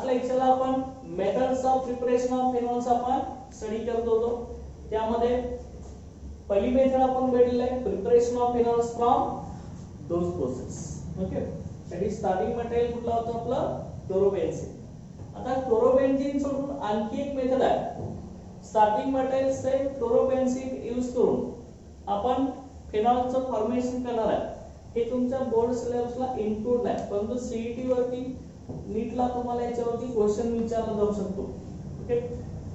लेक्चरला आपण methods of preparation of phenols आपण study करत होतो. त्यामध्ये पहिली मेथड आपण बघितली आहे preparation of phenols from those process. Okay, त्याची स्टार्टिंग मटेरियल कुठला होता आपला क्लोरोबेन्झीन. आता क्लोरोबेन्झीन सोडून आणखी एक मेथड आहे. स्टार्टिंग मटेरियल से क्लोरोबेन्झीन यूज करून आपण फिनॉलचं फॉर्मेशन करणार आहे. हे तुमच्या बोर्ड सिलेबसला इन्क्लूड नाही, परंतु सीईटी वरती नीटला तुम्हाला याच्यावरती क्वेश्चन विचारला जाऊ शकतो. ओके,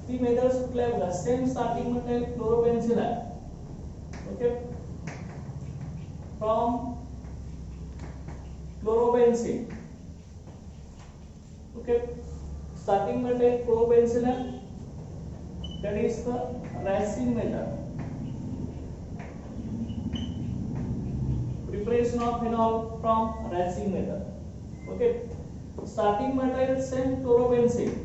ती मेथड्स कुठल्या बघा. सेम स्टार्टिंग मटेरियल क्लोरोबेन्झीन आहे. Okay, from chlorobenzene. Okay, starting material chlorobenzene आहे. that is the racine method. Preparation of phenol from racine method. Okay, starting material same chlorobenzene.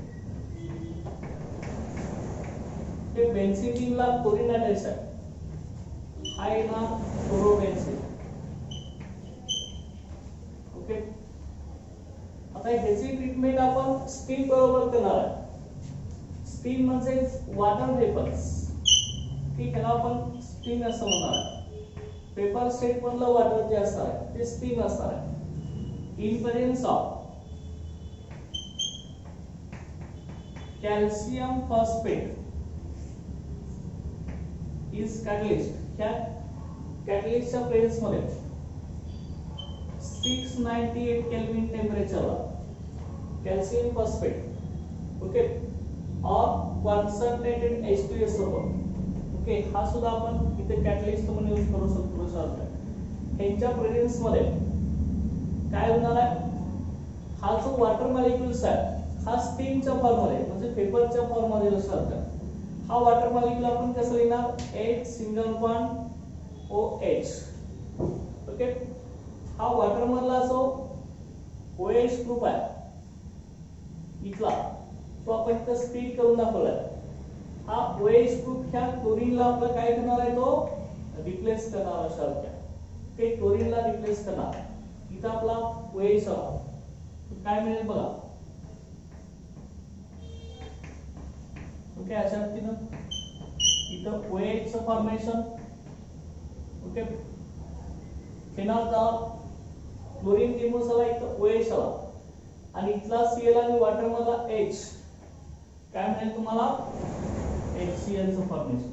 Okay, benzene ला chlorine attached आहे. हा आहे ना chlorobenzene. Okay, आता ह्याची treatment आपण स्टीम बरोबर करणार आहे. स्टीम म्हणजे वॉटर वेपर्स. ठीक आहे ना, आपण स्टीम असं म्हणणार. पेपर स्टेट मधलं वॉटर जे असणार आहे ते स्टीम असणार आहे. In presence of calcium phosphate is catalyst. क्या कॅटलिस्टच्या प्रेझेन्स मध्ये 698 केल्विन टेम्परेचरला कॅल्शियम फॉस्फेट. ओके, और कॉन्सन्ट्रेटेड H2S सोबत. ओके, हा सुद्धा आपण इथे कॅटलिस्ट म्हणून यूज करू शकतो. ह्यांच्या प्रेझेन्स मध्ये काय होणार आहे, हा जो वॉटर मॉलिक्युल्स आहे हा स्टीमच्या फॉर्म मध्ये म्हणजे पेपरच्या फॉर्म मध्ये असणार. हा वॉटर मॉलिक्युल आपण कसं लिहिणार, H single bond OH. Okay, हा वॉटर मधला जो OH ग्रुप आहे इथला तो आपण इथं स्प्लिट करून दाखवलाय. हा OH ग्रुप ह्या क्लोरीनला आपलं काय करणार आहे, तो रिप्लेस करणार अशात. ते क्लोरीनला रिप्लेस करणार. इथं आपला OH आला काय मिळेल बघा. ओके, अशा रीतीनं इथं OH चं फॉर्मेशन. ओके, फिनॉल चा क्लोरीन रिमूव्ह झाला, इथं OH आला आणि इथला Cl आणि वॉटर मधला H काय मिळेल तुम्हाला, HCl चं फॉर्मेशन.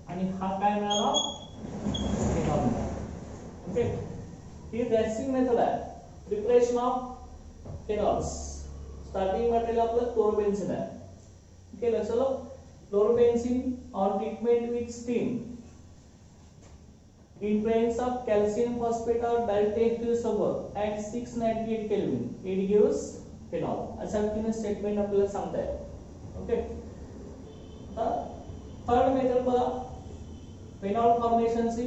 आणि हा काय मिळाला, फिनॉल. ओके, ही रॅसिंग मेथड आहे preparation of phenols. Starting material आपलं क्लोरोबेन्झीन आहे. ओके, लक्षात chlorobenzene on treatment with steam in presence of calcium phosphate or direct H2S at 698 Kelvin it gives phenol. अशा रीतीने स्टेटमेंट आपल्याला सांगता येईल. ओके, आता थर्ड मेथड बघा फिनॉल फॉर्मेशनची.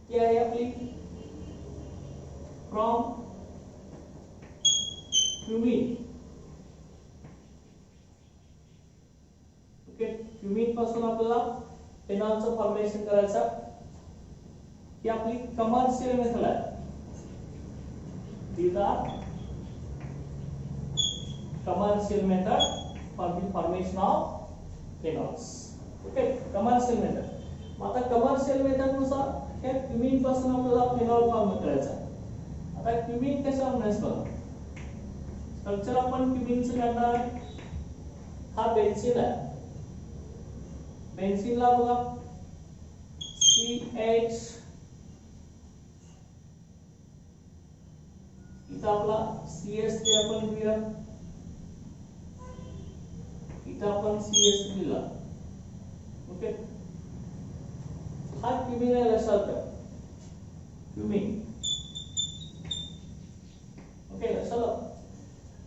ती आहे आपली फ्रॉम क्युमिन. ओके, क्युमिन पासून आपल्याला फिनॉलचं फॉर्मेशन करायचं. ही आपली कमर्शियल मेथड आहे. these are commercial method for the formation of phenols. Okay, commercial method. आता कमर्शियल मेथड नुसार हे क्युमिन पासून आपल्याला फिनॉल फॉर्म करायचा आहे. आता क्युमिन कशा म्हणण्यास बघा. स्ट्रक्चर आपण क्युमिनचं काढणार आहे. हा बेन्झीन आहे. बेन्झीनला बघा CH, इथं आपला CH3 आपण लिहूया. इथं आपण CH3 लिहिला. ओके, हा क्युमिन आहे लक्षात घ्या. क्युमिन. ओके, लक्षात.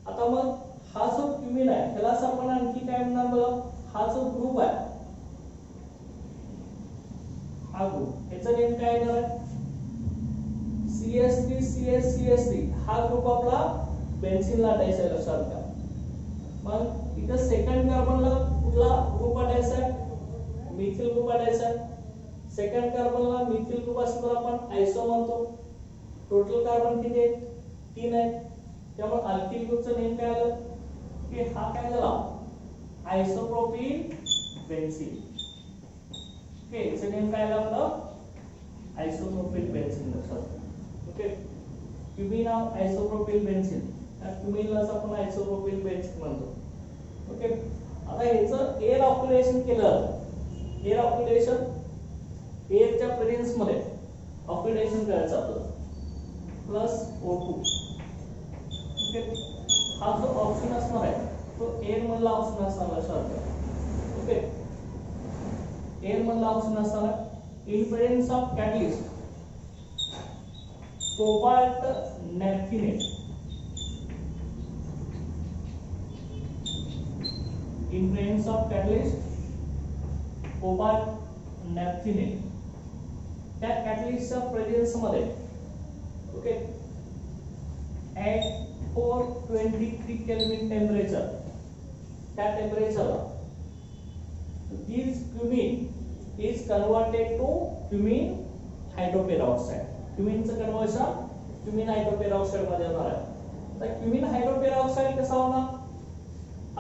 आता मग हा जो क्युमिन आहे त्यालाच आपण आणखी काय म्हणणार बघा. हा जो ग्रुप आहे हा ग्रुप याचं नेम काय येणार आहे, CH3 CH CH3. हा ग्रुप आपला बेन्झीनला अटॅच आहे लक्षात घ्या. मग इथं सेकंड कार्बनला कुठला ग्रुप अटॅच आहे, मिथिल ग्रुप अटॅच आहे. सेकंड कार्बनला मिथिल ग्रुप असल्यावर आपण आयसो म्हणतो. टोटल कार्बन किती आहेत, 3 आहेत. त्यामुळे अल्किल ग्रुपचं नेम काय आलं की हा काय झाला आयसोप्रोपिल बेन्झीन. ओके याचं नेम काय आलं आपलं आयसोप्रोपिल बेन्झीन लक्षात. Okay cumin of isopropyl benzene, या क्युमिनलाच आपण आयसोप्रोपिल बेन्झीन म्हणतो. ओके आता ह्याचं एअर ऑक्सिडेशन केलं, एअर ऑक्सिडेशन एअरच्या प्रेझेन्स मध्ये ऑक्सिडेशन करायचं आपलं प्लस O2. ओके हा जो ऑप्शन असणार आहे तो एअर मधला ऑप्शन असणार लक्षात. ओके एअर मधला ऑप्शन असणार आहे in presence of catalyst cobalt naphthenate. In presence of catalyst cobalt naphthenate, त्या कॅटलिस्टच्या प्रेझेन्स मध्ये ओके at 423 केल्विन टेम्परेचर, त्या टेम्परेचरला this cumin is converted to cumin hydroperoxide. क्युमिनचं कन्वर्शन क्युमिन हायड्रोपेरॉक्साइड मध्ये होणार आहे. तर क्युमिन हायड्रोपेरॉक्साइड कसा होणार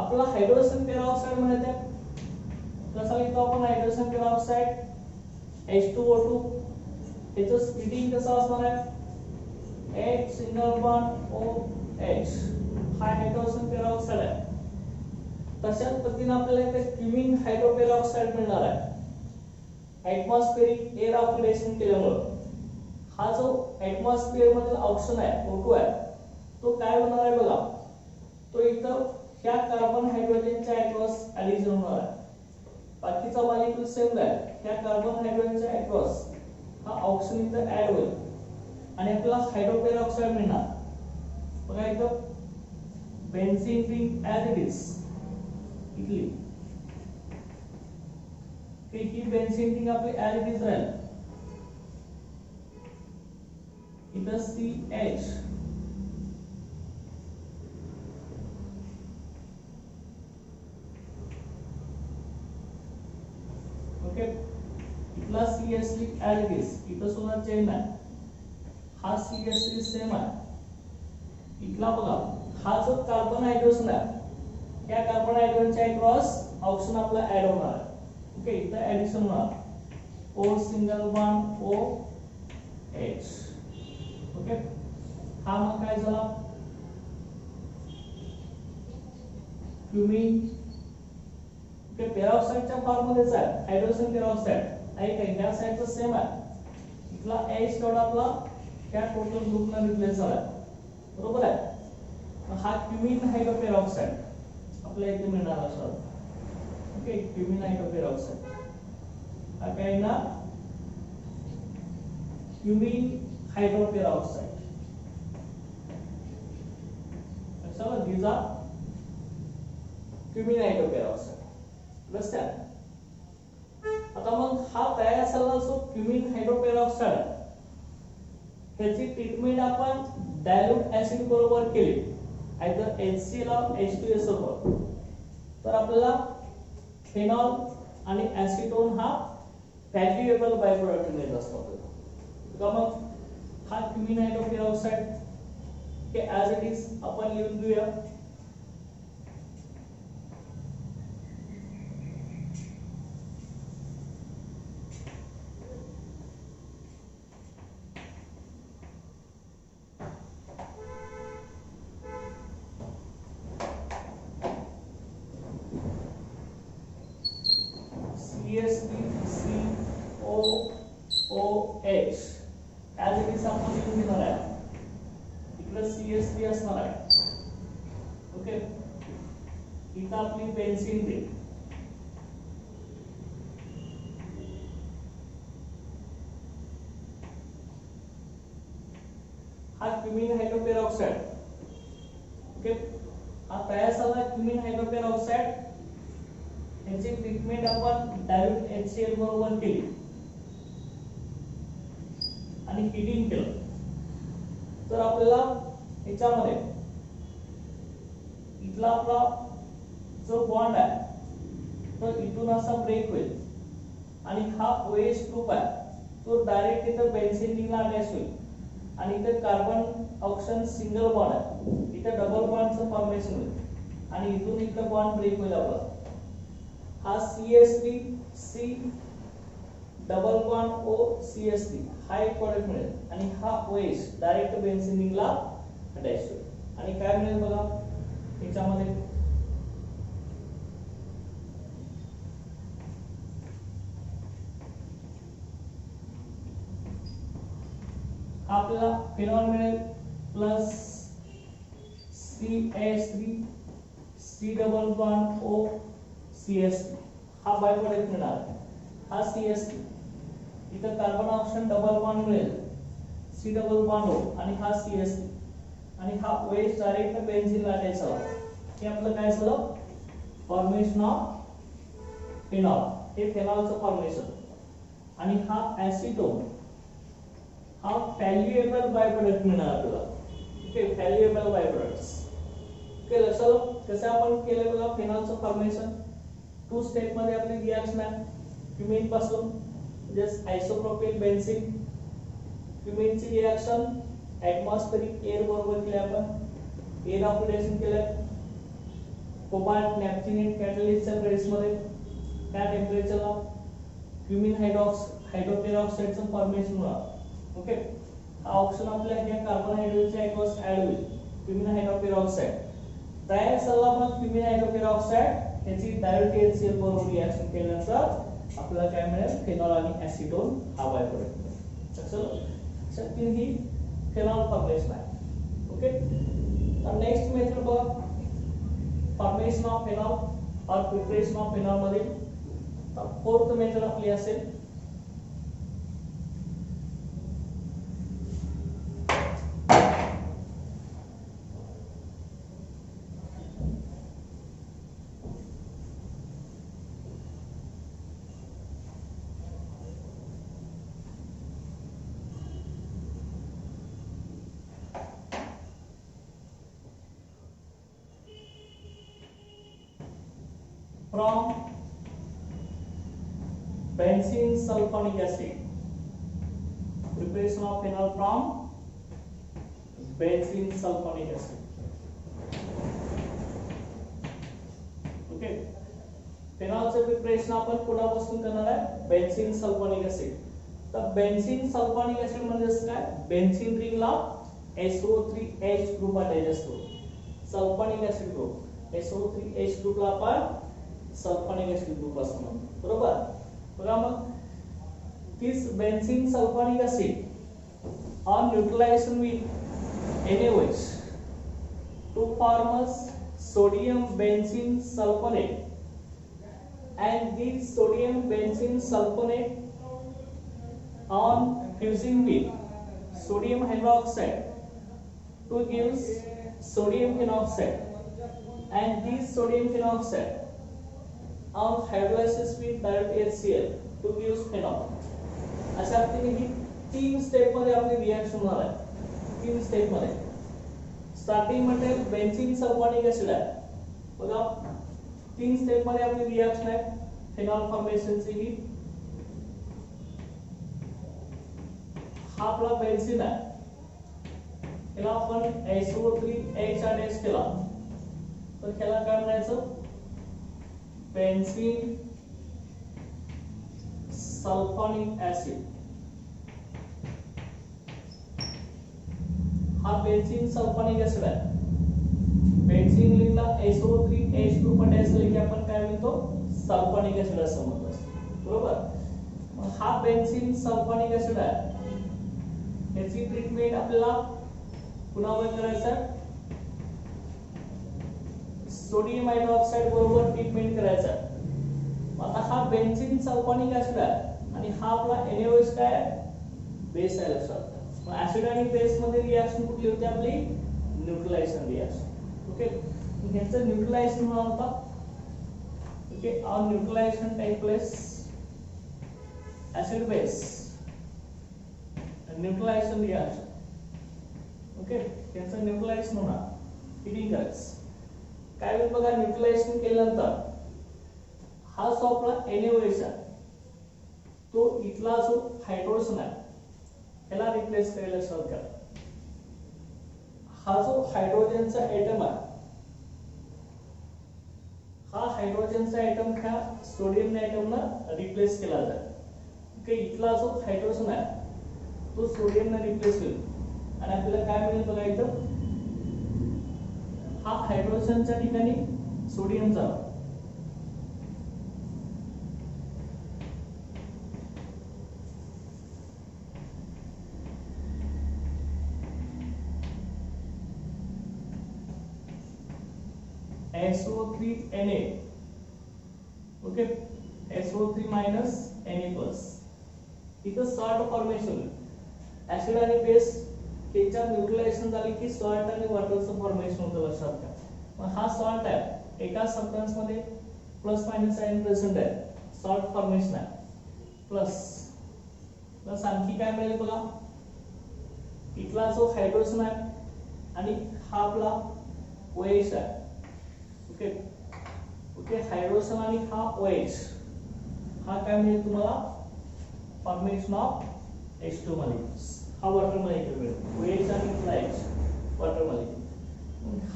आपला हायड्रोजन पेरॉक्साइड म्हणते कसा लिहितो आपण हायड्रोजन पेरॉक्साइड H2O2. त्याचं स्प्लिटिंग कसं असणार आहे H सिंगल बॉन्ड OH, हा हायड्रोजन पेरॉक्साइड आहे. तशाच पद्धतीने आपल्याला इथे क्युमिन हायड्रोपेरॉक्साइड मिळणार आहे. ऍटमॉस्फेरिक एअर ऑक्सिडेशन केल्यामुळे हा जो ऍटमॉस्फिअर मधील ऑक्सिजन आहे O2 आहे तो काय होणार आहे बघा, तो इथं ह्या कार्बन हायड्रोजनच्या अक्रॉस ऍडिशन होणार आहे. बाकीचा मॉलिक्यूल सेम आहे, ह्या कार्बन हायड्रोजनच्या अक्रॉस हा ऑक्सिजन इथं ऍड होईल आणि आपल्याला हायड्रोपेरॉक्साइड मिळणार. बघा इथं benzene ring as it is इथली ही बेन्झीन रिंग आपली ऍज इट इज राहील. इथं CH ओके इथला CH3 ऍज इट इज, इथं सुद्धा चेन आहे, हा CH3 सेम आहे. इथला बघा हा जो कार्बन हायड्रोजन आहे त्या कार्बन हायड्रोजनच्या अक्रॉस ऑक्सिजन आपला ऍड होणार आहे. ओके इथं ऍडिशन होणार O single bond OH. Okay हा मग काय झाला क्युमिन. ओके पेरॉक्साइडच्या फॉर्म मध्येच आहे हायड्रोजन पेरॉक्साइड आहे का, ह्या साइडचा सेम आहे. इथला H तेवढा आपला त्या टोटल ग्रुपला रिप्लेस झाला बरोबर आहे. हा क्युमिन हायड्रोपेरॉक्साइड आपल्याला इथे मिळणार असणार. ओके क्युमिन हायड्रोपेरॉक्साइड हा काय ना क्युमिन हायड्रोपेरॉक्साइड. चला these are क्युमिन हायड्रोपेरॉक्साइड. अंडरस्टँड. आता मग हा तयार झालेला जो क्युमिन हायड्रोपेरॉक्साइड आहे त्याची ट्रीटमेंट आपण डायल्यूट ऍसिड बरोबर केली आयदर HCl or H2S सोबत, तर आपल्याला फेनॉल आणि ऍसिटोन हा व्हॅल्युएबल बाय प्रोडक्ट मिळत असतो. तर मग हा क्युमिन हायड्रोपेरॉक्साइड के ऍज इट इज आपण लिहून घेऊया. CH3COOH ऍज इट इज आपण लिहून घेणार आहे. इकडे CH3 असणार आहे. ओके इथं आपली बेन्झीन रिंग, हा क्युमिन हायड्रोपेरॉक्साइड. ओके हा तयार झाला क्युमिन हायड्रोपेरॉक्साइड. याची ट्रीटमेंट आपण डायल्यूट HCl बरोबर केली आणि हिटिंग केलं तर आपल्याला याच्यामध्ये इथला आपला जो बॉन्ड आहे तो इथून असा ब्रेक होईल आणि हा OH ग्रुप आहे तो डायरेक्ट इथं बेन्झीन रिंगला अटॅच होईल आणि इथे कार्बन ऑक्सिजन सिंगल बॉन्ड आहे, इथे डबल बॉन्डचं फॉर्मेशन होईल आणि इथून इकडे बॉन्ड ब्रेक होईल आपला. हा CH3C डबल बॉन्ड OCH3 हा एक प्रोडक्ट मिळेल आणि हा OH डायरेक्ट बेन्झीन रिंगला अटॅच होईल आणि काय मिळेल बघा याच्यामध्ये आपल्याला फिनॉल मिळेल plus CH3 C double bond OCH3 हा बाय प्रोडक्ट मिळणार. हा CH3 इथं कार्बन ऑक्सिजन डबल बॉन्ड मिळेल C डबल बॉन्ड O आणि हा CH3 आणि हा OH डायरेक्ट बेन्झीनला अटॅच झाला. हे आपलं काय झालं फॉर्मेशन ऑफ फिनॉल, हे फिनॉलचं फॉर्मेशन. आणि हा ऍसिटोन हा व्हॅल्युएबल बाय प्रोडक्ट मिळणार आपल्याला. Okay valuable by products. Okay लक्षात कसं आपण केलं बघा फिनॉलचं फॉर्मेशन 2 स्टेप मध्ये आपली रिएक्शन आहे. क्युमिन पासून जस्ट आयसोप्रोपिल बेन्झीन क्युमिनची रिएक्शन ऍटमॉस्फेरिक एअर बरोबर केली आपण. एअर ऑक्सिडेशन केलं कोबाल्ट नॅफ्थिन कॅटलिस्टच्या प्रेस मध्ये त्या टेम्परेचरला क्युमिन हायड्रोपेरॉक्साइडचं फॉर्मेशन होणार. ओके हा ऑप्शन आपल्या ह्या कार्बन हायड्रोजनच्या ऍक्वस ऍड होईल क्युमिन हायड्रोपेरॉक्साइड. तयार झाला मग क्युमिन हायड्रोपेरॉक्साइड याची डायरेक्ट HCl बरोबर रिएक्शन केल्यानंतर आपल्याला काय मिळेल फिनॉल आणि ऍसिटोन हा बाय प्रोडक्ट मिळेल. चलो तीन ही फिनॉल फॉर्मेशन आहे. ओके तर नेक्स्ट मेथड बघा फॉर्मेशन ऑफ फिनॉल और प्रिपरेशन ऑफ फिनॉल मध्ये तर फोर्थ मेथड आपली असेल from benzene sulfonic acid. Preparation of phenol from benzene sulfonic acid. Okay. फिनॉलचं प्रिपरेशन आपण कुणापासून करणार आहे बेन्झीन सल्फोनिक ऍसिड. तर बेन्झीन सल्फोनिक ऍसिड म्हणजे काय बेन्झीन रिंगला SO3H ग्रुप अटॅच असतो. सल्फोनिक ऍसिड ग्रुप SO3H ग्रुपला आपण सल्फोनिक ऍसिड ग्रुप असं म्हणतो बरोबर. बघा मग this benzene sulfonic acid on neutralization with NaOH to form a sodium benzene sulfonate and this sodium benzene sulfonate on fusing with sodium hydroxide to give sodium phenoxide and this sodium phenoxide on hydrolysis with direct HCl to give phenol. अशा रीतीने ही 3 step मध्ये आपली reaction होणार आहे. 3 step मध्ये starting मध्ये benzene sulfonic acid आहे बघा 3 स्टेप मध्ये आपली रिएक्शन आहे फिनॉल फॉर्मेशनची. ही हा आपला बेन्झीन आहे याला आपण SO3H अटॅच केला तर त्याला काय म्हणायचं बेन्झीन सल्फोनिक ऍसिड. हा बेन्झीन सल्फोनिक ऍसिड आहे. बेन्झीन रिंगला SO3H ग्रुप अटॅच झाले की आपण काय म्हणतो सल्फोनिक ऍसिड असं म्हणतो बरोबर. मग हा बेन्झीन सल्फोनिक ऍसिड आहे याची ट्रीटमेंट आपल्याला कुणावर करायचं सोडियम हायड्रॉक्साइड बरोबर ट्रीटमेंट करायचं. आता हा बेन्झीन सल्फोनिक ऍसिड आहे आणि हा आपला NaOH काय आहे बेस आहे लक्षात. मग ऍसिड आणि बेस मध्ये रिएक्शन कुठली होती आपली न्यूट्रलायझेशन रिएक्शन. ओके ह्याचं न्यूट्रलायझेशन होणार होता. Okay on neutralisation take place acid base neutralisation reaction. Okay त्याचं न्यूट्रलायझेशन होणार हिटिंग करायचं. काय होईल बघा न्यूट्रलायझेशन केल्यानंतर हा जो आपला NaOH आहे तो इथला जो हायड्रोजन आहे त्याला रिप्लेस करायला सुरुवात करा. हा जो हायड्रोजनचा एटम आहे, हा हायड्रोजनचा एटम ह्या सोडियम एटमनं रिप्लेस केला जाईल. ओके, इथला जो हायड्रोजन आहे तो सोडियमने रिप्लेस होईल आणि आपल्याला काय मिळेल बघा इथं, हा हायड्रोजनच्या ठिकाणी सोडियम जाणार. SO3 Na. Okay, SO3 minus Na plus. इथं सॉल्ट फॉर्मेशन, ऍसिड आणि बेस याच्यात न्यूट्रलायझेशन झाली की सॉल्ट आणि वॉटरचं फॉर्मेशन होतं, लक्षात घ्या. मग हा सॉल्ट आहे, एका सबस्टन्स मध्ये प्लस मायनस साइन प्रेझेंट आहे, सॉल्ट फॉर्मेशन आहे. प्लस प्लस आणखी काय मिळेल बघा, इथला जो हायड्रोजन आहे आणि हा आपला OH आहे. ओके ओके, हायड्रोजन आणि हा OH, हा काय मिळेल तुम्हाला, फॉर्मेशन ऑफ H2 मॉलिक्युल्स. हा वॉटर मॉलिक्युल मिळेल, OH आणि H वॉटर मॉलिक्युल.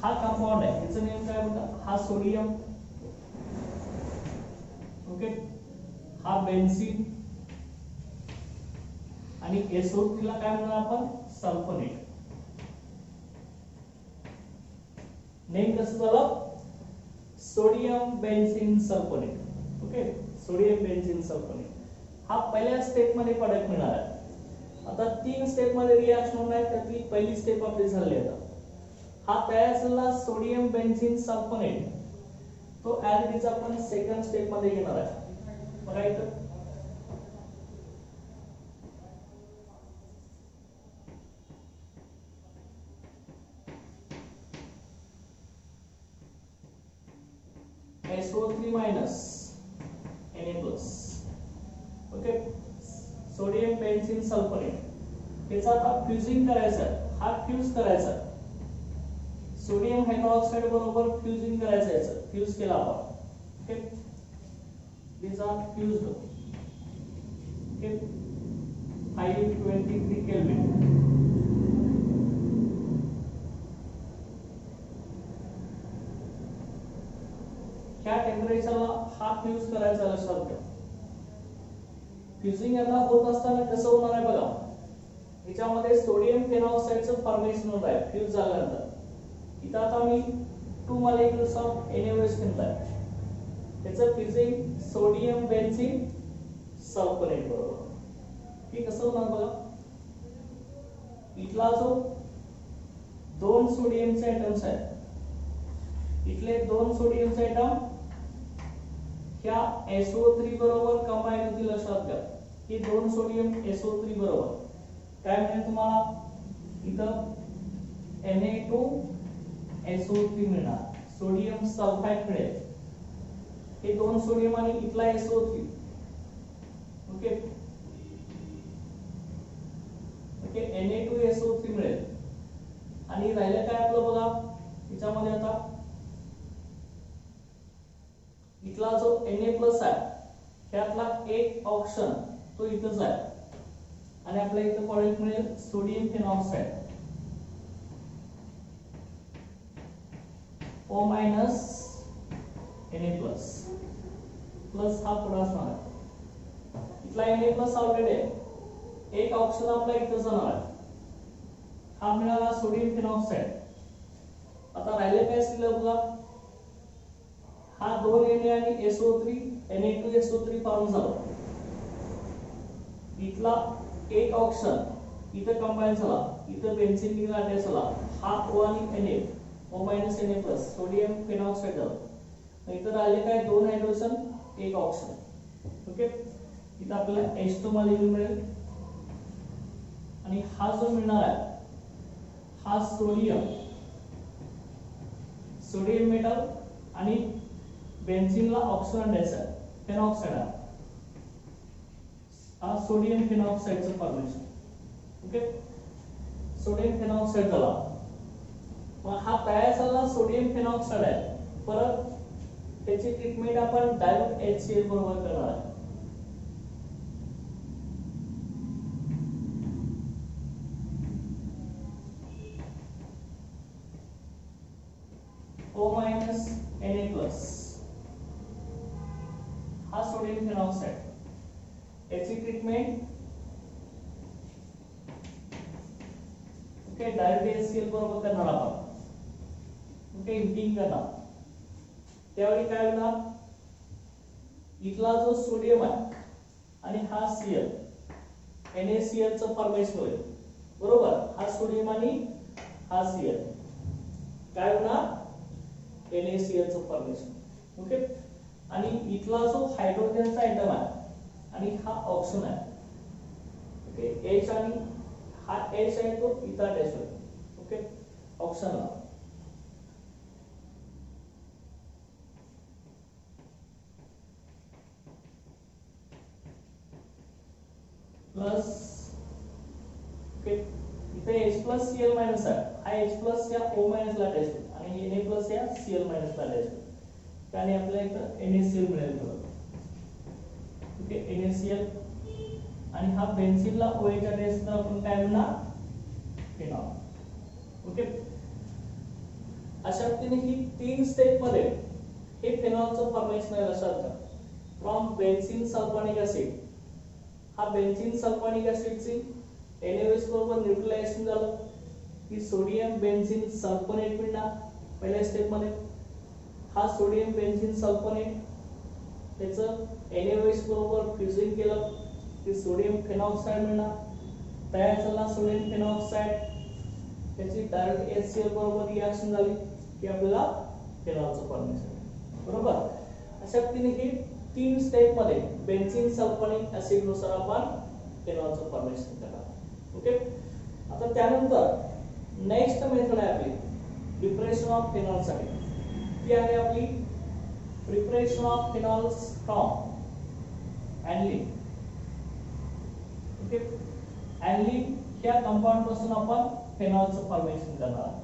हा कंपाऊंड आहे, याचं नेम काय होतं, हा सोडियम. ओके, हा बेन्झीन आणि SO3 ला काय म्हणणार आपण, सल्फोनेट. नेम कसं झालं, sodium benzene sulphonate. Okay, sodium benzene sulphonate. हा पहिल्या स्टेप मध्ये प्रोडक्ट मिळणार आहे. आता 3 स्टेप मध्ये रिएक्शन होणार आहे, त्यातली पहिली स्टेप आपली झाली आहे. हा तयार झालेला सोडियम बेन्झीन सल्फोनेट तो ऍज इट इज आपण सेकंड स्टेप मध्ये घेणार आहे. बघा इथं SO3 minus Na plus. Okay, sodium benzene sulphonate, त्याचा आता फ्युजिंग करायचं, हा फ्यूज करायचा, सोडियम हायड्रॉक्साइड बरोबर फ्युजिंग करायचं, याचं फ्यूज केला आपण. Okay, these are fused. Okay, 523 kelvin. ह्या टेम्परेचरला हा फ्यूज करायचा, लक्षात घ्या. फ्युजिंग आता होत असताना कसं होणार आहे बघा, याच्यामध्ये सोडियम फेनॉक्साइडचं फॉर्मेशन होत आहे फ्यूज झाल्यानंतर. इथं आता मी 2 मॉलिक्युल्स ऑफ NaOH घेतलाय, त्याचं फ्युजिंग सोडियम बेन्झीन सल्फोनेट बरोबर. हे कसं होणार बघा, इथला जो 2 सोडियमचे ऍटम्स आहेत, इथले 2 सोडियमचे ऍटम ह्या SO3 बरोबर कंबाईन होतील, लक्षात घ्या. हे 2 सोडियम SO3 बरोबर काय मिळेल तुम्हाला, इथं Na2SO3 मिळणार, सोडियम सल्फाइड मिळेल. हे 2 सोडियम आणि इथला SO3. ओके ओके, Na2SO3 मिळेल. आणि राहिलं काय आपलं बघा, याच्यामध्ये आता इथला जो Na+ आहे त्यातला एक ऑप्शन तो इथंच आहे आणि आपल्याला इथं प्रोडक्ट मिळेल sodium phenoxide O- Na+, plus हा पुढे असणार आहे. इथला Na+ ऑलरेडी आहे, एक ऑप्शन आपला इथं जाणार आहे, हा मिळाला सोडियम फेनॉक्साइड. आता राहिले काय शिल्लक बघा, हा 2 Na आणि SO3 Na2SO3 फॉर्म झाला. इथला एक ऑप्शन इथं कंबाईन झाला, इथं बेन्झीन निघाला अटॅच झाला, हा O आणि Na, O- Na+, sodium phenoxide झाला. इथं राहिले काय 2 हायड्रोजन, एक ऑक्सिजन. ओके, इथं आपल्याला H2 मॉलिक्यूल मिळेल आणि हा जो मिळणार आहे हा सोडियम मेटल आणि बेन्झीनला ऑक्सिजन द्यायचा आहे, फेनॉक्साइड आहे, हा सोडियम फेनॉक्साइडचं फॉर्मेशन. ओके, सोडियम फेनॉक्साइड झाला. मग हा तयार झालेला सोडियम फेनॉक्साइड आहे, परत त्याची ट्रीटमेंट आपण डायल्यूट HCl बरोबर करणार आहे. फेनॉक्साइड याची ट्रीटमेंट ओके डायरेक्ट HCl बरोबर करणार आपण ओके हिटिंग करणार त्यावेळी काय होणार इथला जो सोडियम आहे आणि हा Cl NaCl चं फॉर्मेशन होईल बरोबर हा सोडियम आणि हा Cl काय होणार NaCl चं फॉर्मेशन ओके आणि इथला जो हायड्रोजनचा एटम आहे आणि हा ऑक्सिजन आहे ओके H आणि हा H आहे तो इथं अटॅच होईल ओके ऑक्सिजनला प्लस ओके इथे H+Cl- आहे हा H+ या O- ला अटॅच होईल आणि Na+ या Cl- ला अटॅच होईल त्याने आपल्याला इथं NaCl मिळेल ओके NaCl आणि हा बेन्झीनला OH अटॅच तर आपण काय म्हणणार फेनॉल ओके अशा रीतीने ही 3 स्टेप मध्ये हे फेनॉलचं फॉर्मेशन आहे लक्षात घ्या फ्रॉम बेन्झीन सल्फोनिक ऍसिड हा बेन्झीन सल्फोनिक ऍसिडची NaOH बरोबर न्यूट्रलायझेशन झालं की सोडियम बेन्झीन सल्फोनेट मिळणार पहिल्या स्टेप मध्ये हा सोडियम बेन्झीन सल्फोनेट त्याचं NaOH बरोबर फ्युजिंग केलं की सोडियम फेनॉक्साइड मिळणार तयार झाला सोडियम फेनॉक्साइड त्याची डायरेक्ट HCl बरोबर रिएक्शन झाली की आपल्याला फेनॉलचं फॉर्मेशन बरोबर अशा रीतीने ही 3 स्टेप मध्ये बेन्झीन सल्फोनिक ऍसिड नुसार आपण फेनॉलचं फॉर्मेशन करणार ओके आता त्यानंतर नेक्स्ट मेथड आहे आपली प्रिपरेशन ऑफ फेनॉल साठी ती आहे आपली preparation of फेनॉल्स from aniline okay ऍनिलीन या कंपाऊंड पासून आपण फेनॉलचं फॉर्मेशन करणार आहोत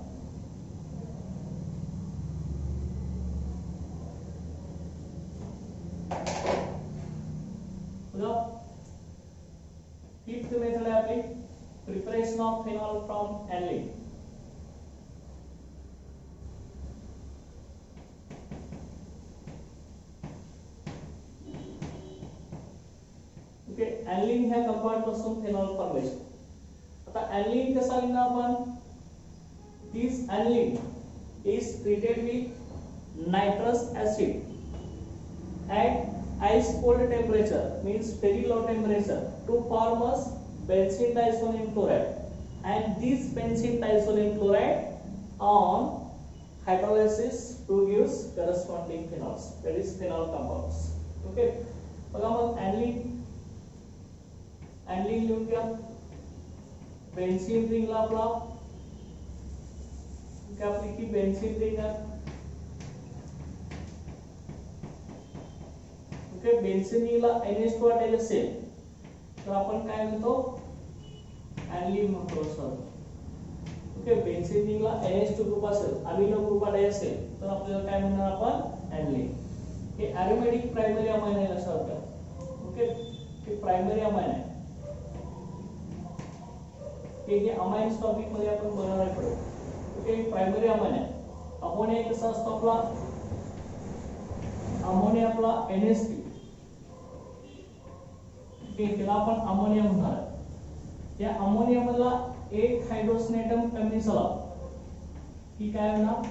फिफ्थ मेथड है आपली preparation of phenol from aniline okay aniline ह्या कंपाउंड पासून फेनॉल फॉर्मेशन आता ऍनिलीन कसा लिहिणार आपण this aniline is treated with nitrous acid at ice cold temperature means very low temperature to form a benzene diazonium chloride and this benzene diazonium chloride on hydrolysis produce corresponding phenols that is phenol compounds okay बघा मग aniline लिहून घ्या benzene रिंगला आपला काय आपली की benzene ring आहे okay बेन्झीनला NH2 attach असेल तर आपण काय म्हणतो ऍनिलीन म्हणतो सर ओके बेन्झीनला NH2 ग्रुप असेल अमिनो ग्रुप अटॅच असेल तर आपल्याला काय म्हणणार आपण ऍनिलीन हे एरोमॅटिक प्रायमरी अमाइन आहे लक्षात घ्या ओके हे प्रायमरी अमाइन आहे हे अमाइन्स टॉपिक मध्ये आपण बघणार आहे ओके प्रायमरी अमाइन आहे अमोनिया कसा असतो आपला अमोनिया आपला NH3 त्याला आपण अमोनिया म्हणणार या अमोनिया मधला एक हायड्रोजन एटम कमी झाला की काय होणार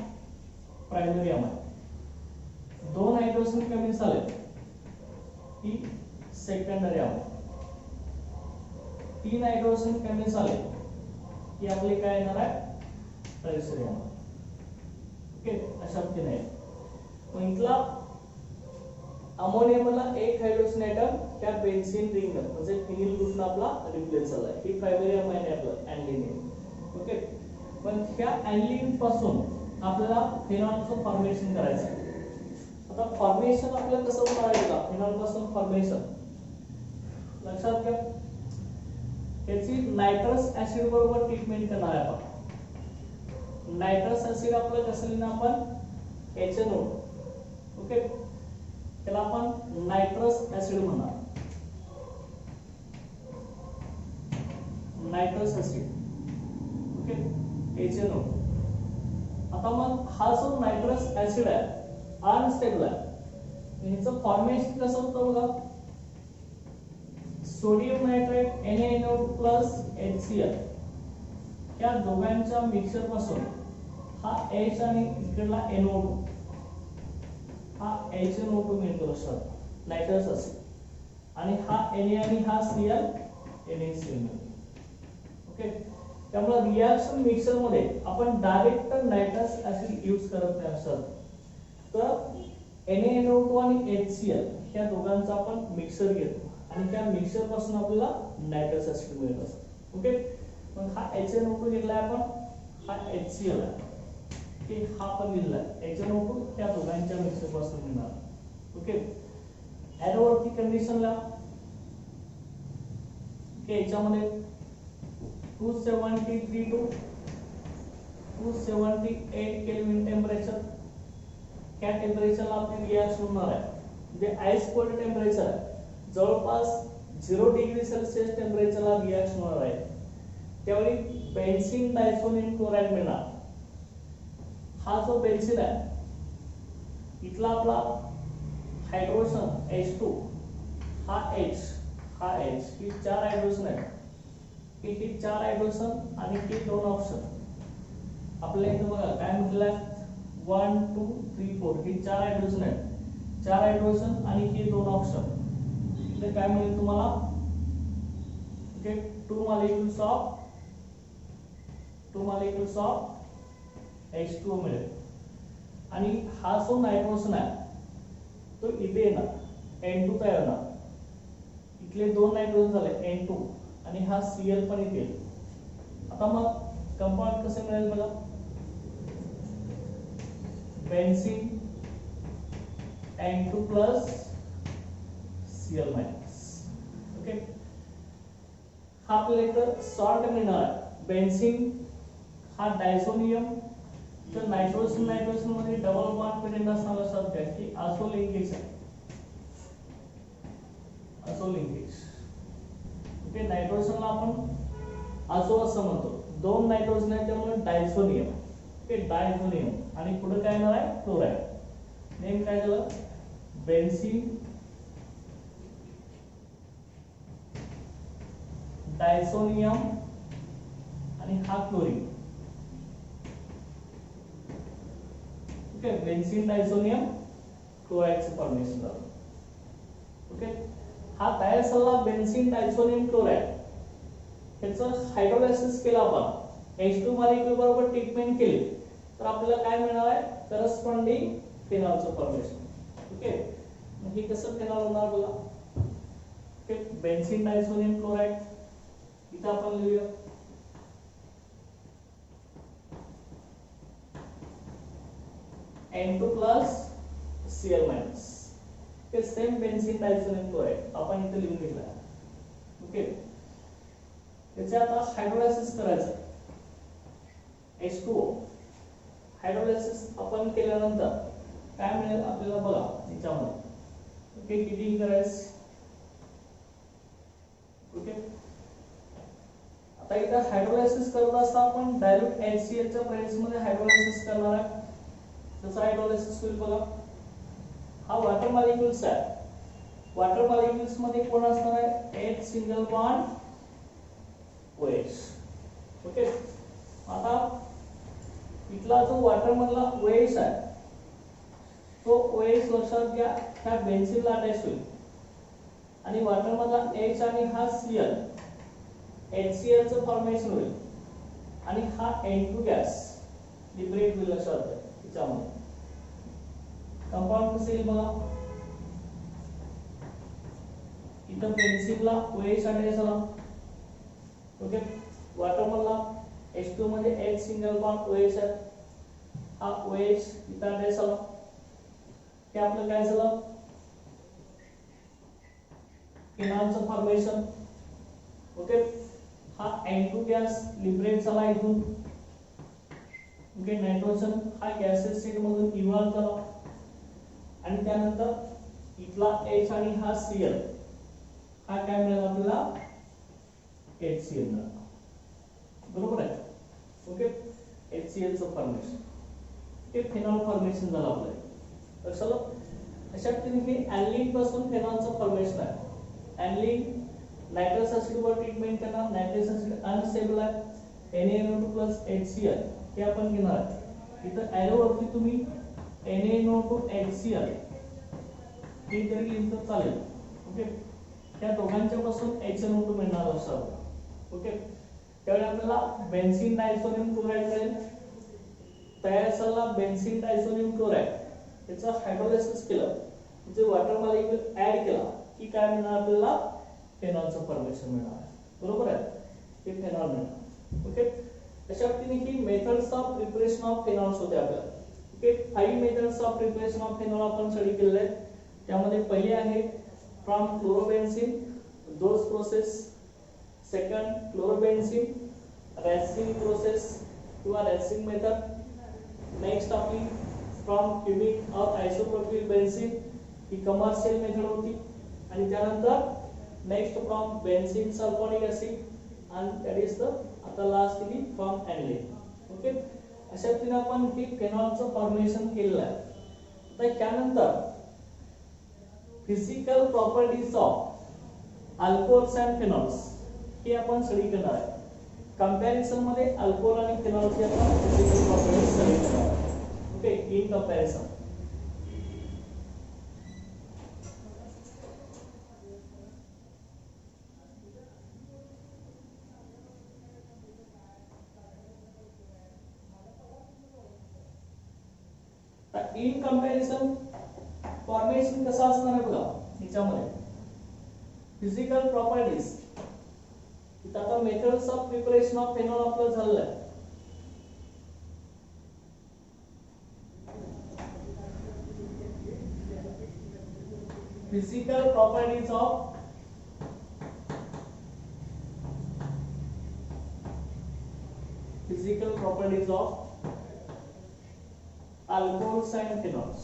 प्रायमरी अमाइन दोन हायड्रोजन कमी झाले की सेकंडरी अमाइन तीन हायड्रोजन कमी झाले की आपले काय येणार आहे टर्शियरी अमाइन ओके अशा पद्धतीने मग इथला अमोनिया मधला एक हायड्रोजन एटम त्या बेन्झीन रिंग म्हणजे फिनिल ग्रुपला आपला रिप्लेस झाला ही प्रायमरी अमाइन आहे आपलं ऍनिलीन ओके पण ह्या ऍनिलीन पासून आपल्याला फेनॉलचं फॉर्मेशन करायचं आहे आता फॉर्मेशन आपल्याला कसं करायचं फेनॉल पासून फॉर्मेशन लक्षात घ्या त्याची नायट्रस ऍसिड बरोबर ट्रीटमेंट करणार आहे आपण नायट्रस ऍसिड आपलं कसं लिहिणार आपण HNO ओके त्याला आपण नायट्रस ऍसिड म्हणणार नायट्रस ऍसिड ओके HNO आता मग हा जो नायट्रस ऍसिड आहे अनस्टेबल आहे ह्याचं फॉर्मेशन कसं होतं बघा sodium nitrite NaNO2 plus HCl या दोघांच्या मिक्सचर पासून हा H आणि इकडला NO2 हा HNO2 मिळतो लक्षात नायट्रस असेल आणि हा Na आणि हा Cl NaCl ओके त्यामुळे रिएक्शन मिक्सर मध्ये आपण डायरेक्ट नायट्रस ऍसिड यूज करत नाही असं तर NaNO2 आणि HCl ह्या दोघांचा आपण मिक्सर घेतो आणि त्या मिक्सर पासून आपल्याला नायट्रस ऍसिड मिळत असतं ओके मग हा HNO2 घेतलाय आपण हा HCl आहे की हा पण लिहिलाय HNO2 त्या दोघांच्या मिक्सर पासून मिळणार ओके एरो वरती कंडिशन ला ओके याच्यामध्ये 273 to 278 केल्विन टेम्परेचर त्या टेम्परेचरला आपली रिएक्शन होणार आहे जे आइस कोल्ड टेम्परेचर आहे जवळपास 0 डिग्री सेल्सिअस टेम्परेचरला रिएक्शन होणार आहे त्यावेळी बेन्झीन डायसोनियम क्लोराइड मिळणार हा जो बेन्झीन आहे इथला आपला हायड्रोजन H2 हा H ही 4 हायड्रोजन आहे ही 4 हायड्रोजन आणि ही 2 ऑक्सिजन आपल्या इथे बघा काय म्हटलंय 1 2 3 4 ही 4 हायड्रोजन आहेत 4 हायड्रोजन आणि ही 2 ऑक्सिजन इथे काय मिळेल तुम्हाला ओके 2 molecules of H2O मिळेल आणि हा जो नायट्रोजन आहे तो इथे येणार N2 तयार होणार इथले 2 नायट्रोजन झाले N2 आणि हा Cl पण इथे आता मग कंपाऊंड कसे मिळेल बघा benzene N2 plus Cl minus okay हा आपल्याला इथं सॉल्ट मिळणार आहे बेन्झीन हा डायसोनियम तर नायट्रोजन मध्ये डबल बॉन्ड प्रेझेंट असणार लक्षात घ्या की आसो लिंकेज आहे आसो लिंकेज ओके नायट्रोजनला आपण आसो असं म्हणतो 2 नायट्रोजन आहे त्यामुळे डायसोनियम ओके डायसोनियम आणि पुढे काय येणार आहे क्लोराइड नेम काय झालं बेन्झीन डायसोनियम आणि हा क्लोरीन ओके बेन्झीन डायसोनियम क्लोराइडचं फॉर्मेशन झालं ओके हा तयार झालेला बेन्झीन डायसोनियम क्लोराइड ह्याचं हायड्रोलायसिस केलं आपण H2 मॉलिक्यूल बरोबर ट्रीटमेंट केली तर आपल्याला काय मिळणार आहे करस्पॉन्डिंग फिनॉलचं फॉर्मेशन ओके मग हे कसं फिनॉल होणार बघा ओके बेन्झीन डायसोनियम क्लोराइड इथं आपण लिहूया N2 plus Cl minus हे सेम बेन्झीन डायसोनियम क्लोराइड आपण इथे लिहून घेतला ओके त्याचे आता हायड्रोलायसिस करायचं H2O हायड्रोलायसिस आपण केल्यानंतर काय मिळेल आपल्याला बघा याच्यामध्ये ओके किती करायचं ओके आता इथं हायड्रोलायसिस करत असता आपण डायल्यूट HCl च्या प्रेझेन्स मध्ये हायड्रोलायसिस करणार आहे जसं हायड्रोलायसिस होईल बघा हा वॉटर मॉलिक्युल्स आहे वॉटर मॉलिक्युल्स मध्ये कोण असणार आहे H single bond OH okay आता इथला जो वॉटर मधला OH आहे तो OH लक्षात घ्या ह्या बेन्झीनला अटॅच होईल आणि वॉटर मधला H आणि हा Cl HCl चं फॉर्मेशन होईल आणि हा N2 गॅस लिबरेट होईल लक्षात घ्या त्याच्यामध्ये कंपाऊंड कसं येईल बघा इथं बेन्झीनला OH अटॅच झाला ओके वॉटर मधला H2 मध्ये H सिंगल बॉन्ड OH आहे हा OH इथं अटॅच झाला हे आपलं काय झालं फिनॉलचं फॉर्मेशन ओके हा N2 गॅस लिबरेट झाला इथून ओके नायट्रोजन हा गॅसेस स्टेट मधून इव्हॉल्व झाला आणि त्यानंतर इथला H आणि हा Cl हा काय मिळाला आपल्याला HCl मिळाला बरोबर आहे ओके HCl चं फॉर्मेशन हे फिनॉल फॉर्मेशन झालं आपलं लक्षात अशा पद्धतीने ऍनिलीन पासून फिनॉलचं फॉर्मेशन आहे ऍनिलीन नायट्रस ऍसिड वर ट्रीटमेंट करणार. नायट्रस ऍसिड अनस्टेबल आहे, NaNO2 HCl हे आपण घेणार आहे. इथं एरो वरती तुम्ही NaNO2 HCl हे जरी लिहिलं तर चालेल. ओके, त्या दोघांच्या पासून HNO2 मिळणार असतं. ओके, त्यावेळी आपल्याला बेन्झीन डायसोनियम क्लोराईड मिळेल. तयार झालेला बेन्झीन डायसोनियम क्लोराईड याचा हायड्रोलायसिस केलं म्हणजे वॉटर मॉलिक्यूल ऍड केला की काय मिळणार आपल्याला? फेनॉलचं फॉर्मेशन मिळणार. बरोबर आहे, हे फेनॉल मिळणार. ओके, अशा पद्धतीने ही methods of preparation of phenols होते आपल्याला. Okay, 5 methods of preparation of phenol आपण स्टडी केलेले आहेत. त्यामध्ये पहिली आहे from chlorobenzene, Dow's process. Second, chlorobenzene Raschig process किंवा रॅसिंग मेथड. नेक्स्ट आपली फ्रॉम क्युमिक और आयसोप्रोपिल बेन्झीन, ही कमर्शियल मेथड होती. आणि त्यानंतर next from benzene sulfonic acid आणि दॅट इज द आता लास्ट ही फ्रॉम ॲनिलीन. ओके, अशा पद्धतीने आपण ही फेनॉलचं फॉर्मेशन केलेलं आहे. आता त्यानंतर physical properties of alcohols and phenols हे आपण स्टडी करणार आहे. कंपॅरिझन मध्ये अल्कोहोल आणि फेनॉलची आपण फिजिकल प्रॉपर्टीज स्टडी करणार आहे. Okay, in comparison. In comparison formation कसं असणार आहे बघा. याच्यामध्ये फिजिकल प्रॉपर्टीज, इथं आता methods of preparation of phenol आपलं झालेलं आहे. Physical properties of alcohols and phenols.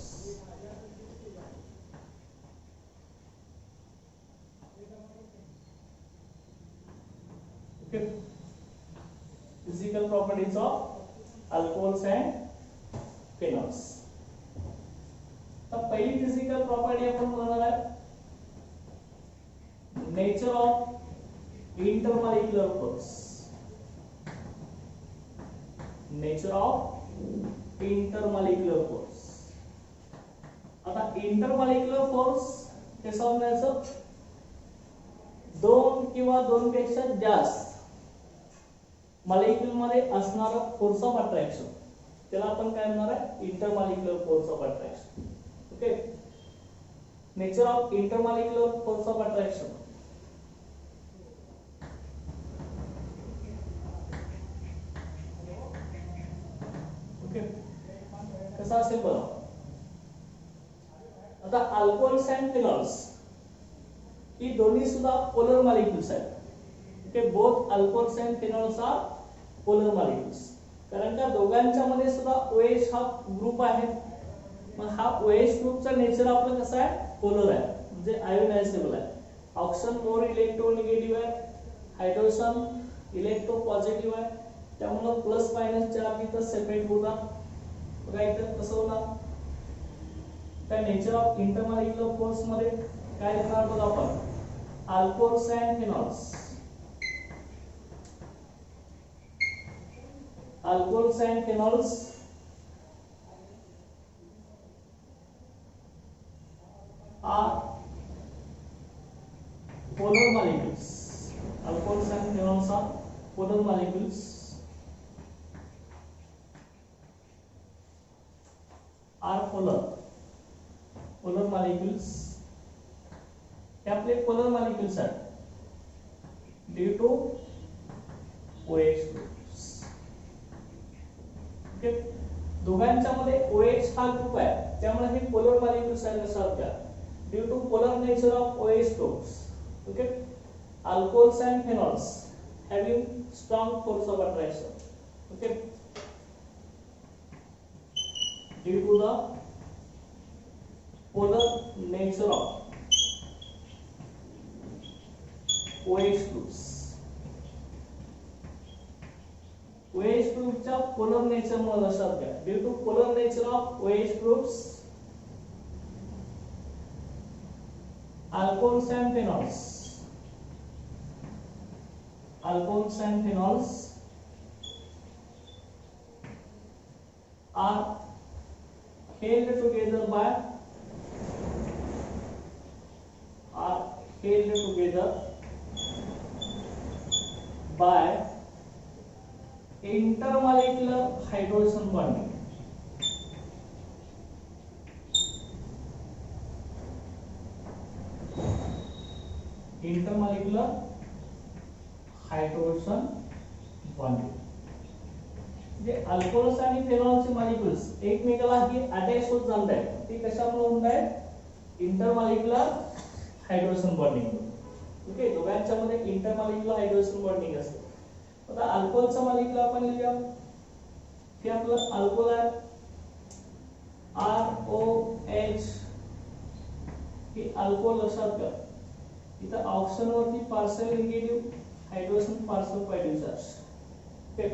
Okay, physical properties of alcohols and phenols. तर पहिली फिजिकल प्रॉपर्टी आपण बघणार आहे nature of intermolecular force. Nature of intermolecular force. आता इंटरमॉलिक्युलर फोर्स हे समजायचं दोन किंवा दोन पेक्षा जास्त मॉलिक्यूल मध्ये असणारा फोर्स ऑफ अट्रॅक्शन त्याला आपण काय म्हणणार आहे? Intermolecular force of attraction. Okay, nature of intermolecular force of attraction. Okay, कसा असेल बघा. आता अल्कोहोल्स अँड फिनॉल्स ही दोन्ही सुद्धा पोलर मॉलिक्युल्स आहेत. Okay, both alcohols and phenols are polar molecules. कारण का दोघांच्या मध्ये सुद्धा OH हा ग्रुप आहे. मग हा OH ग्रुपचा नेचर आपलं कसं आहे? पोलर आहे, म्हणजे आयोनायझेबल आहे. ऑक्सिजन मोर इलेक्ट्रोनिगेटिव्ह आहे, हायड्रोजन इलेक्ट्रो पॉझिटिव्ह आहे. त्यामुळे प्लस मायनस चार्ज इथं सेपरेट होतात. बघा इथं कसं होणार? त्या नेचर ऑफ इंटरमॉलिक्युलर फोर्स मध्ये काय लिहिणार बघा आपण? Alcohols and phenols. Alcohols and phenols are polar molecules. Alcohols and phenols are polar molecules. Are polar molecules. हे आपले polar molecules आहेत due to OH group. दोघांच्या मध्ये OH हा ग्रुप आहे, त्यामुळे हे पोलर मॉलिक्युल्स आहेत लक्षात घ्या. Due to polar nature of OH groups. Okay, alcohols and phenols having strong force of attraction. Okay, due to the polar nature of OH groups. OH ग्रुपच्या पोलर नेचर मुळे लक्षात घ्या. Due to polar nature of OH groups alcohols and phenols alcohols and phenols are held together by intermolecular hydrogen bonding. Intermolecular hydrogen bonding. जे alcohols आणि फेनॉलचे molecules एकमेकाला हे attach होत जात आहेत ते कशामुळे होत आहेत इंटरमॉलिक्युलर हायड्रोजन बॉन्डिंग. ओके, दोघांच्या मध्ये इंटरमॉलिक्युलर हायड्रोजन बॉन्डिंग असते. आता अल्कोहोलचा मॉलिक्युल आपण लिहूया की आपलं अल्कोहोल आहे ROH. हे अल्कोहोल लक्षात घ्या इथं ऑप्शन वरती partial negative hydrogen partial positive charge. Okay,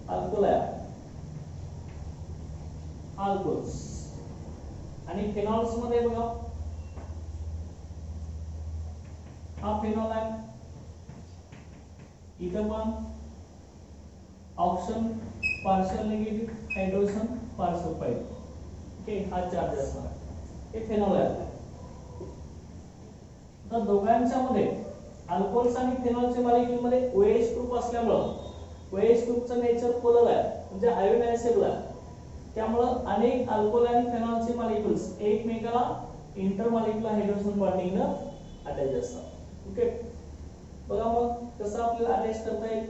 alcohol आहे अल्कोहोल्स आणि फेनॉल्स मध्ये बघा हा फेनॉल आहे इथं पण option partial negative hydrogen partial positive. Okay, हा चार्ज असणार हे फेनॉल आहे. तर दोघांच्या मध्ये अल्कोहोल्स आणि फेनॉलच्या मॉलिक्युल मध्ये OH ग्रुप असल्यामुळे OH ग्रुपचं नेचर पोलर आहे म्हणजे आयोनायझेबल आहे. त्यामुळे अनेक अल्कोहोल आणि फेनॉलचे मॉलिक्युल्स एकमेकाला इंटरमॉलिक्युलर हायड्रोजन बॉन्डिंगने अटॅच असतात. ओके, बघा मग कसं आपल्याला अटॅच करता येईल.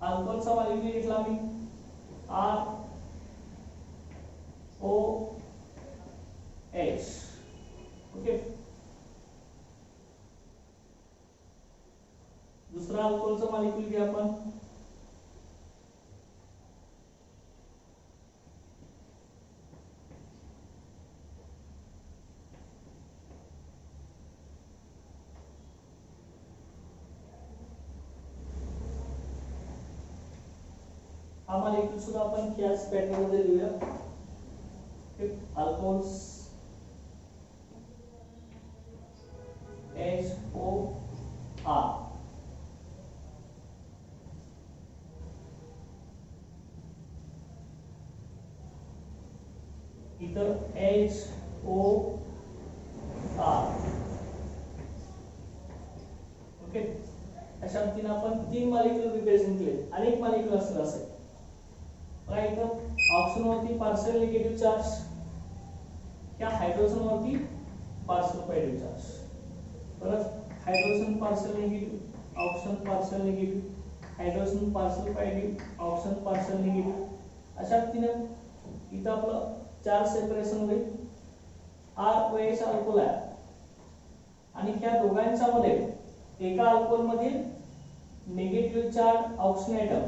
अल्कोहोलचा मॉलिक्युल घेतला मी ROH. ओके, दुसरा अल्कोहोलचा मॉलिक्युल घ्या आपण हा मॉलिक्युल सुद्धा आपण याच पॅटर्न मध्ये लिहूया. अल्कोहोल्स HOR इतर HOR. ओके, अशा तीन आपण तीन मॉलिक्युल रिप्रेझेंट केले. अनेक मॉलिक्युल असणार असेल बघा इथं ऑप्शन वरती पार्शियल निगेटिव्ह चार्ज या हायड्रोजन वरती पार्शियल पॉझिटिव्ह चार्ज. परत hydrogen partial negative option partial negative hydrogen partial positive option partial negative. अशा तीन इथं आपलं चार सेपरेशन होईल. ROH अल्कोहोल आहे आणि त्या दोघांच्या मध्ये एका अल्कोहोल मधील निगेटिव्ह चार्ज ऑक्सिजन एटम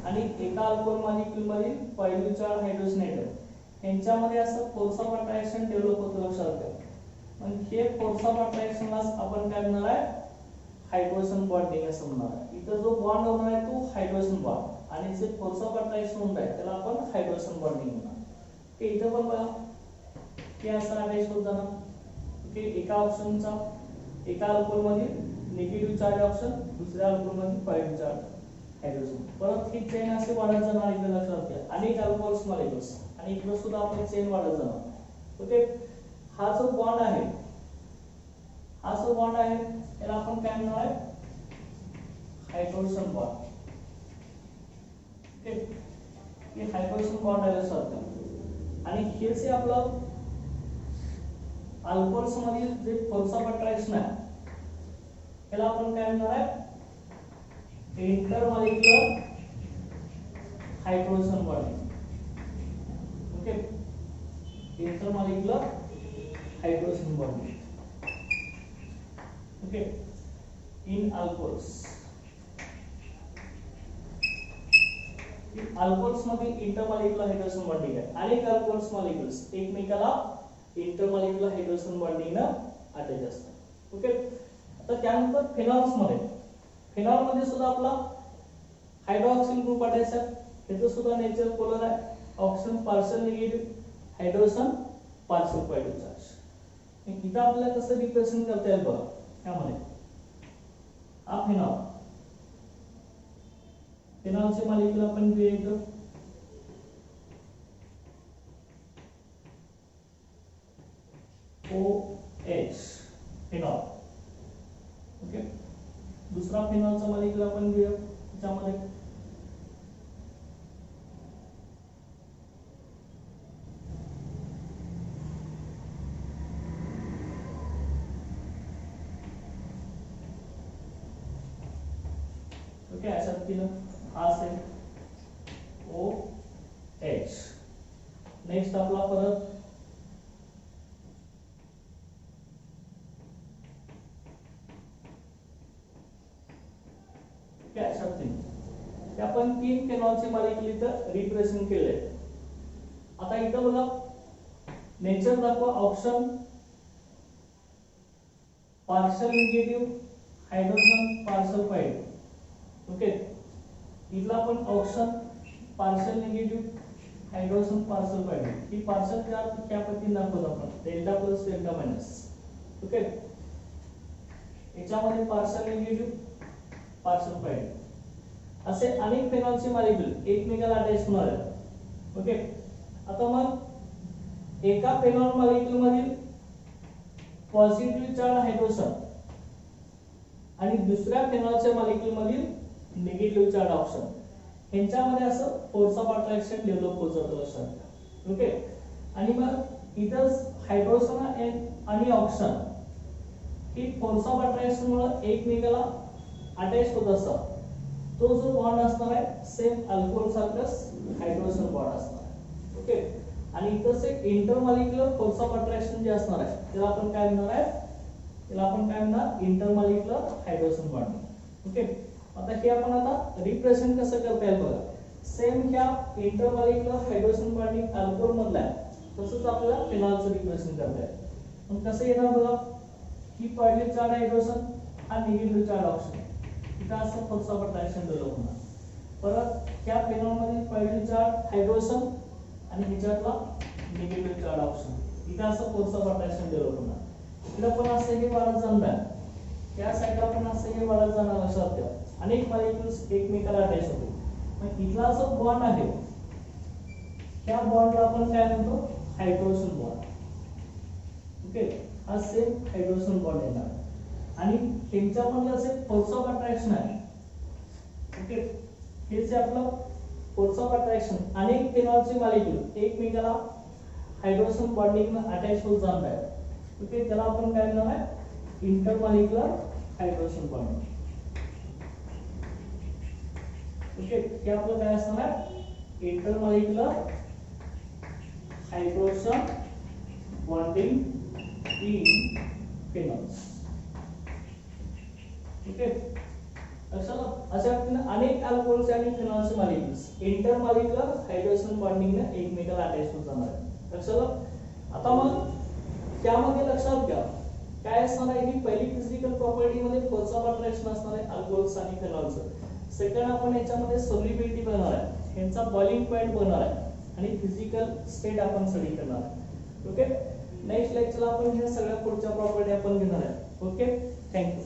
आणि एका अल्कोहोल मॉलिक्युल मधील पॉझिटिव्ह चार्ज हायड्रोजन एटम यांच्यामध्ये असं फोर्स ऑफ अट्रॅक्शन डेव्हलप होतं लक्षात घ्या. मग हे फोर्स ऑफ अट्रॅक्शनला आपण काय म्हणणार आहे हायड्रोजन बॉन्डिंग असं म्हणणार आहे. इथं जो बॉन्ड होणार आहे तो हायड्रोजन बॉन्ड आणि जे फोर्स ऑफ अट्रॅक्शन होणार आहे त्याला आपण हायड्रोजन बॉन्डिंग म्हणणार. ओके, इथं पण बघा की असं अटॅच होत जाणार. ओके, एका ऑप्शनचा एका अल्कोहोल मध्ये निगेटिव्ह चार्ज ऑप्शन दुसऱ्या अल्कोहोल मध्ये पॉझिटिव्ह चार्ज हायड्रोजन. परत ही चेन असे वाढत जाणार. इकडे लक्षात घ्या अनेक अल्कोहोल्स मॉलिक्युल्स आणि इकडे सुद्धा आपली चेन वाढत जाणार. ओके, हा जो बॉन्ड आहे याला आपण काय म्हणणार आहे हायड्रोजन बॉन्ड. ओके, हे हायड्रोजन बॉन्ड आहे लक्षात घ्या. आणि हे जे आपलं अल्कोहोल्स मधील जे फोर्स ऑफ अट्रॅक्शन आहे याला आपण काय म्हणणार आहे intermolecular hydrogen bonding. Okay, intermolecular hydrogen bonding. Okay, in alcohols alcohols मध्ये इंटरमॉलिक्युलर हायड्रोजन बॉन्डिंग आहे. अनेक अल्कोहोल्स मॉलिक्युल्स एकमेकाला इंटरमॉलिक्युलर हायड्रोजन बॉन्डिंग ने अटॅच असतात. ओके, तर त्यानंतर फेनॉल्स मध्ये सुद्धा आपला हायड्रॉक्सिल ग्रुप अटॅच आहे. त्याचं सुद्धा नेचर पोलर आहे. Oxygen partial negative hydrogen partial positive charge. इथं आपल्याला कसं रिप्रेझेंट करता येईल बघा. त्यामध्ये हा फिनॉल, फिनॉलचे मॉलिक्यूल आपण घेऊया इथं OH फिनॉल. ओके, दुसरा फिनॉलचा मॉलिक्यूल आपण घेऊया त्याच्यामध्ये ओके अशा पद्धतीनं हा असेल OH. नेक्स्ट आपला परत अशा पद्धतीने आपण 3 फिनॉलचे मॉलिक्यूल इथं रिप्रेझेंट केले. आता इथं बघा नेचर दाखवा option partial negative hydrogen partial पाहिजे. ओके, इथला आपण option partial negative hydrogen partial पाहिजे. ही पार्शियल चार्ज क्या पद्धतीने दाखवतो आपण delta plus delta minus. Okay, याच्यामध्ये पार्शियल निगेटिव्ह पार्शियल पाहिजे. असे अनेक फिनॉलचे मॉलिक्यूल एकमेकाला अटॅच होणार आहेत. ओके, आता मग एका फिनॉल मॉलिक्यूल मधील पॉझिटिव्ह चार्ज हायड्रोजन आणि दुसऱ्या फिनॉलच्या मॉलिक्यूल मधील निगेटिव्ह चार्ज ऑप्शन यांच्यामध्ये असं फोर्स ऑफ अट्रॅक्शन डेव्हलप होत जातं लक्षात. ओके, आणि मग इथं हायड्रोजन आणि oxygen he force of attraction मुळे एकमेकाला अटॅच होत असतात. तो जो बॉन्ड असणार आहे सेम अल्कोहोल सारखाच हायड्रोजन बॉन्ड असणार आहे. ओके, आणि इथंच एक इंटरमॉलिक्युलर फोर्स ऑफ अट्रॅक्शन जे असणार आहे त्याला आपण काय म्हणणार आहे, त्याला आपण काय म्हणणार इंटरमॉलिक्युलर हायड्रोजन बॉन्ड. ओके, आता हे आपण आता रिप्रेझेंट कसं करता येईल बघा. सेम ह्या इंटरमॉलिक्युलर हायड्रोजन बॉन्डिंग अल्कोहोल मधला आहे तसंच आपल्याला फिनॉलचं रिप्रेझेंट करता येईल. मग कसं येणार बघा, ही पॉझिटिव्ह चार्ज हायड्रोजन हा निगेटिव्ह चार्ज ऑक्सिजन इथं असं फोर्स ऑफ अट्रॅक्शन डेव्हलप होणार. परत ह्या फिनॉल मध्ये पॉझिटिव्ह चार्ज हायड्रोजन आणि ह्याच्यातला निगेटिव्ह चार्ज ऑक्सिजन इथं असं फोर्स ऑफ अट्रॅक्शन डेव्हलप होणार. इकडे पण असं हे वाढत जाणार, त्या साईडला पण असं हे वाढत जाणार. लक्षात ठेवा अनेक मॉलिक्युल्स एकमेकाला अटॅच होते. मग इथला जो बॉन्ड आहे त्या बॉन्डला आपण काय म्हणतो हायड्रोजन बॉन्ड. ओके, हा सेम हायड्रोजन बॉन्ड येणार आणि त्यांच्यामधलं जे फोर्स ऑफ अट्रॅक्शन आहे. ओके, हे जे आपलं फोर्स ऑफ अट्रॅक्शन अनेक फिनॉलचे मॉलिक्यूल एकमेकाला हायड्रोजन बॉन्डिंग अटॅच होत जाणार आहे. ओके, त्याला आपण काय म्हणणार आहे इंटरमॉलिक्युलर हायड्रोजन बॉन्डिंग. ओके, हे आपलं काय असणार आहे intermolecular hydrogen bonding in phenols. Okay, लक्षात अशा पद्धतीने अनेक अल्कोहोल्स आणि फिनॉल्सचे मॉलिक्युल्स इंटरमॉलिक्युलर हायड्रोजन बॉन्डिंगने एकमेकाला अटॅच होत जाणार आहे. लक्षात. आता मग त्यामध्ये लक्षात घ्या काय असणार आहे, ही पहिली फिजिकल प्रॉपर्टी मध्ये फोर्स ऑफ अट्रॅक्शन असणार आहे अल्कोहोल्स आणि फिनॉल्सचं. सेकंड आपण याच्यामध्ये सोल्युबिलिटी बनवणार आहे, यांचा बॉइलिंग पॉइंट बनवणार आहे आणि फिजिकल स्टेट आपण स्टडी करणार आहे. ओके, नेक्स्ट लेक्चरला आपण ह्या सगळ्या पुढच्या प्रॉपर्टी आपण घेणार आहे. Okay, thank you.